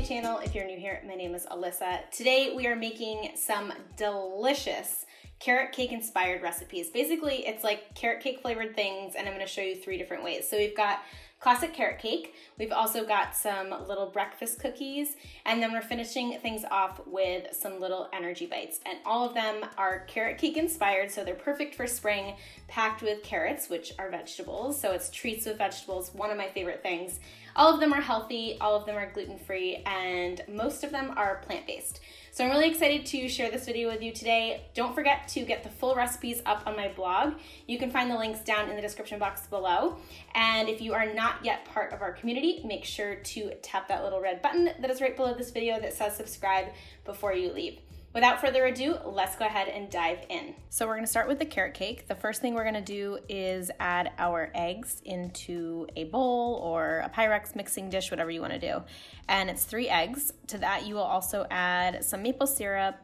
channel. If you're new here, my name is Alyssa. Today we are making some delicious carrot cake inspired recipes. Basically, it's like carrot cake flavored things, and I'm gonna show you 3 different ways. So we've got classic carrot cake. We've also got some little breakfast cookies, and then we're finishing things off with some little energy bites. And all of them are carrot cake inspired, so they're perfect for spring, packed with carrots, which are vegetables. So it's treats with vegetables, one of my favorite things. All of them are healthy, all of them are gluten-free, and most of them are plant-based. So I'm really excited to share this video with you today. Don't forget to get the full recipes up on my blog. You can find the links down in the description box below. And if you are not yet part of our community, make sure to tap that little red button that is right below this video that says subscribe before you leave. Without further ado, let's go ahead and dive in. So we're gonna start with the carrot cake. The first thing we're gonna do is add our eggs into a bowl or a Pyrex mixing dish, whatever you wanna do. And it's 3 eggs. To that, you will also add some maple syrup,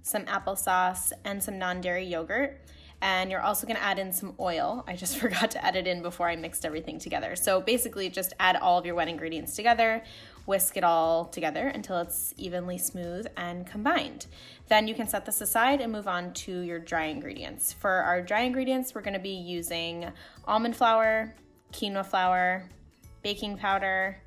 some applesauce, and some non-dairy yogurt. And you're also gonna add in some oil. I just forgot to add it in before I mixed everything together. So basically just add all of your wet ingredients together, whisk it all together until it's evenly smooth and combined. Then you can set this aside and move on to your dry ingredients. For our dry ingredients, we're gonna be using almond flour, quinoa flour, baking powder,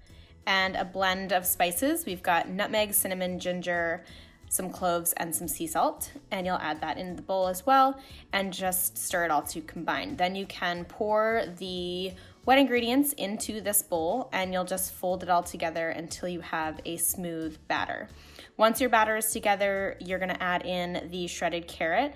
and a blend of spices. We've got nutmeg, cinnamon, ginger, some cloves, and some sea salt, and you'll add that in the bowl as well and just stir it all to combine. Then you can pour the wet ingredients into this bowl and you'll just fold it all together until you have a smooth batter. Once your batter is together, you're gonna add in the shredded carrot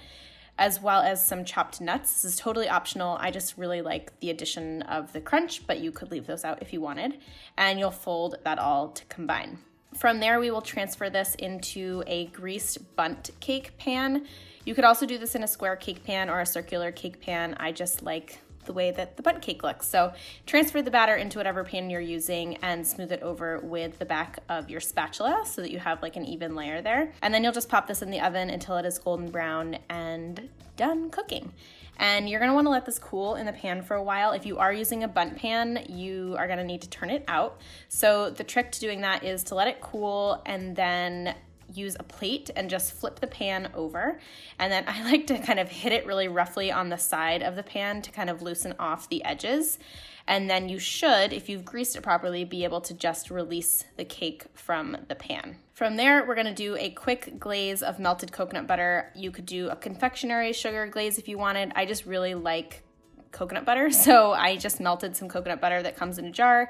as well as some chopped nuts. This is totally optional. I just really like the addition of the crunch, but you could leave those out if you wanted. And you'll fold that all to combine. From there, we will transfer this into a greased bundt cake pan. You could also do this in a square cake pan or a circular cake pan. I just like the way that the bundt cake looks. So transfer the batter into whatever pan you're using and smooth it over with the back of your spatula so that you have like an even layer there. And then you'll just pop this in the oven until it is golden brown and done cooking. And you're gonna wanna let this cool in the pan for a while. If you are using a bundt pan, you are gonna need to turn it out. So the trick to doing that is to let it cool and then use a plate and just flip the pan over. And then I like to kind of hit it really roughly on the side of the pan to kind of loosen off the edges. And then you should, if you've greased it properly, be able to just release the cake from the pan. From there, we're gonna do a quick glaze of melted coconut butter. You could do a confectionery sugar glaze if you wanted. I just really like coconut butter, so I just melted some coconut butter that comes in a jar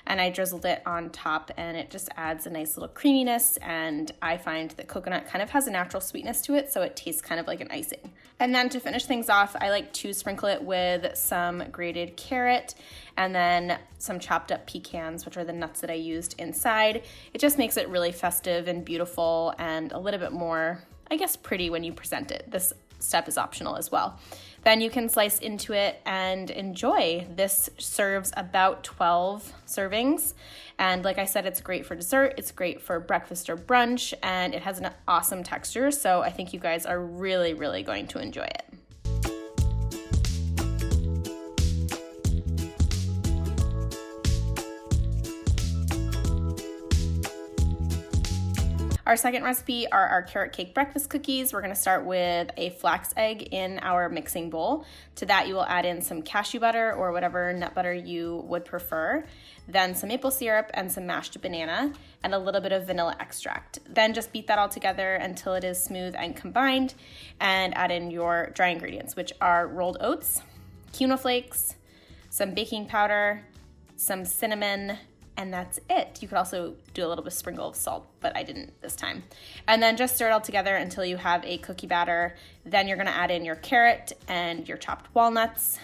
and I drizzled it on top, and it just adds a nice little creaminess, and I find that coconut kind of has a natural sweetness to it, so it tastes kind of like an icing. And then to finish things off, I like to sprinkle it with some grated carrot and then some chopped up pecans, which are the nuts that I used inside. It just makes it really festive and beautiful and a little bit more, I guess, pretty when you present it. This step is optional as well. Then you can slice into it and enjoy. This serves about 12 servings. And like I said, it's great for dessert, it's great for breakfast or brunch, and it has an awesome texture. So I think you guys are really, really going to enjoy it. Our second recipe are our carrot cake breakfast cookies. We're gonna start with a flax egg in our mixing bowl. To that, you will add in some cashew butter or whatever nut butter you would prefer, then some maple syrup and some mashed banana, and a little bit of vanilla extract. Then just beat that all together until it is smooth and combined, and add in your dry ingredients, which are rolled oats, quinoa flakes, some baking powder, some cinnamon, and that's it. You could also do a little bit of sprinkle of salt, but I didn't this time. And then just stir it all together until you have a cookie batter. Then you're gonna add in your carrot and your chopped walnuts.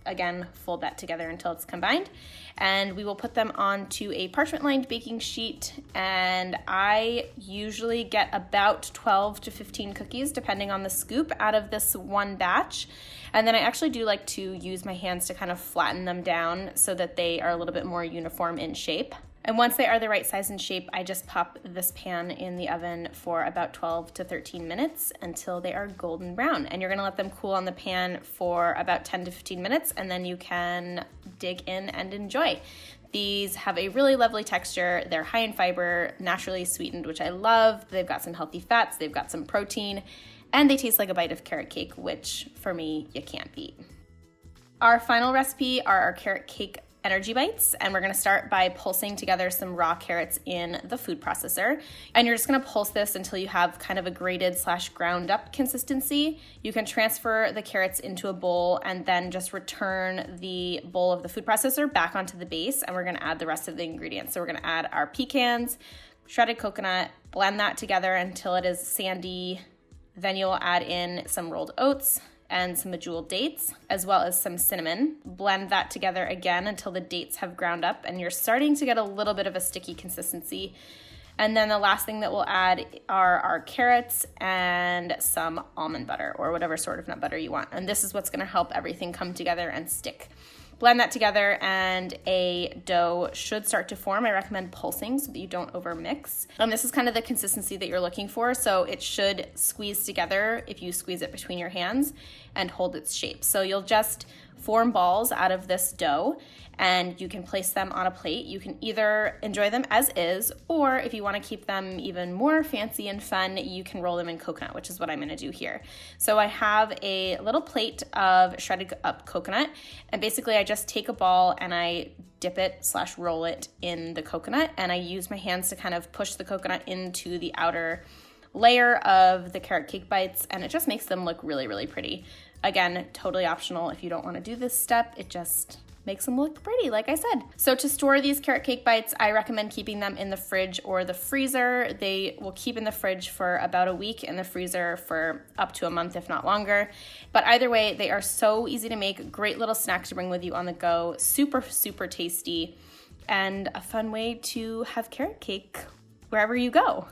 Again, fold that together until it's combined. And we will put them onto a parchment-lined baking sheet. And I usually get about 12 to 15 cookies, depending on the scoop, out of this one batch. And then I actually do like to use my hands to kind of flatten them down so that they are a little bit more uniform in shape. And once they are the right size and shape, I just pop this pan in the oven for about 12 to 13 minutes until they are golden brown. And you're gonna let them cool on the pan for about 10 to 15 minutes, and then you can dig in and enjoy. These have a really lovely texture. They're high in fiber, naturally sweetened, which I love. They've got some healthy fats, they've got some protein, and they taste like a bite of carrot cake, which for me, you can't beat. Our final recipe are our carrot cake energy bites, and we're gonna start by pulsing together some raw carrots in the food processor. And you're just gonna pulse this until you have kind of a grated / ground up consistency. You can transfer the carrots into a bowl and then just return the bowl of the food processor back onto the base, and we're gonna add the rest of the ingredients. So we're gonna add our pecans, shredded coconut, blend that together until it is sandy. Then you'll add in some rolled oats and some bejeweled dates, as well as some cinnamon. Blend that together again until the dates have ground up and you're starting to get a little bit of a sticky consistency. And then the last thing that we'll add are our carrots and some almond butter or whatever sort of nut butter you want. And this is what's gonna help everything come together and stick. Blend that together and a dough should start to form. I recommend pulsing so that you don't overmix. This is kind of the consistency that you're looking for, so it should squeeze together if you squeeze it between your hands and hold its shape. So you'll just form balls out of this dough and you can place them on a plate. You can either enjoy them as is, or if you want to keep them even more fancy and fun, you can roll them in coconut, which is what I'm going to do here. So I have a little plate of shredded up coconut, and basically I just take a ball and I dip it / roll it in the coconut, and I use my hands to kind of push the coconut into the outer layer of the carrot cake bites, and it just makes them look really, really pretty. Again, totally optional if you don't want to do this step. It just makes them look pretty, like I said. So to store these carrot cake bites, I recommend keeping them in the fridge or the freezer. They will keep in the fridge for about a week, in the freezer for up to a month, if not longer. But either way, they are so easy to make, great little snack to bring with you on the go, super, super tasty, and a fun way to have carrot cake wherever you go.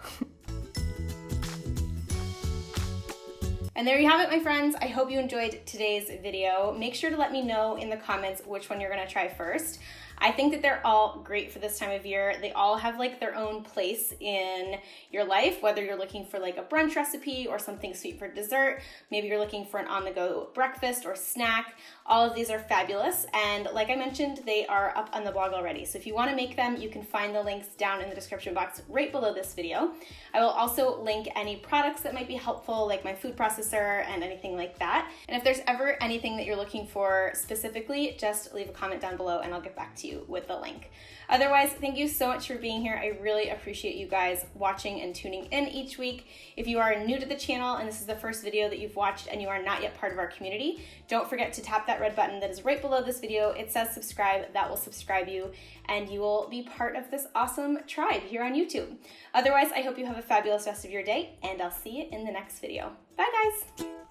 And there you have it, my friends. I hope you enjoyed today's video. Make sure to let me know in the comments which one you're gonna try first. I think that they're all great for this time of year. They all have like their own place in your life, whether you're looking for like a brunch recipe or something sweet for dessert. Maybe you're looking for an on-the-go breakfast or snack. All of these are fabulous. And like I mentioned, they are up on the blog already. So if you wanna make them, you can find the links down in the description box right below this video. I will also link any products that might be helpful, like my food processor and anything like that. And if there's ever anything that you're looking for specifically, just leave a comment down below and I'll get back to you with the link. Otherwise, thank you so much for being here. I really appreciate you guys watching and tuning in each week. If you are new to the channel and this is the first video that you've watched and you are not yet part of our community, don't forget to tap that red button that is right below this video. It says subscribe. That will subscribe you and you will be part of this awesome tribe here on YouTube. Otherwise, I hope you have a fabulous rest of your day and I'll see you in the next video. Bye guys.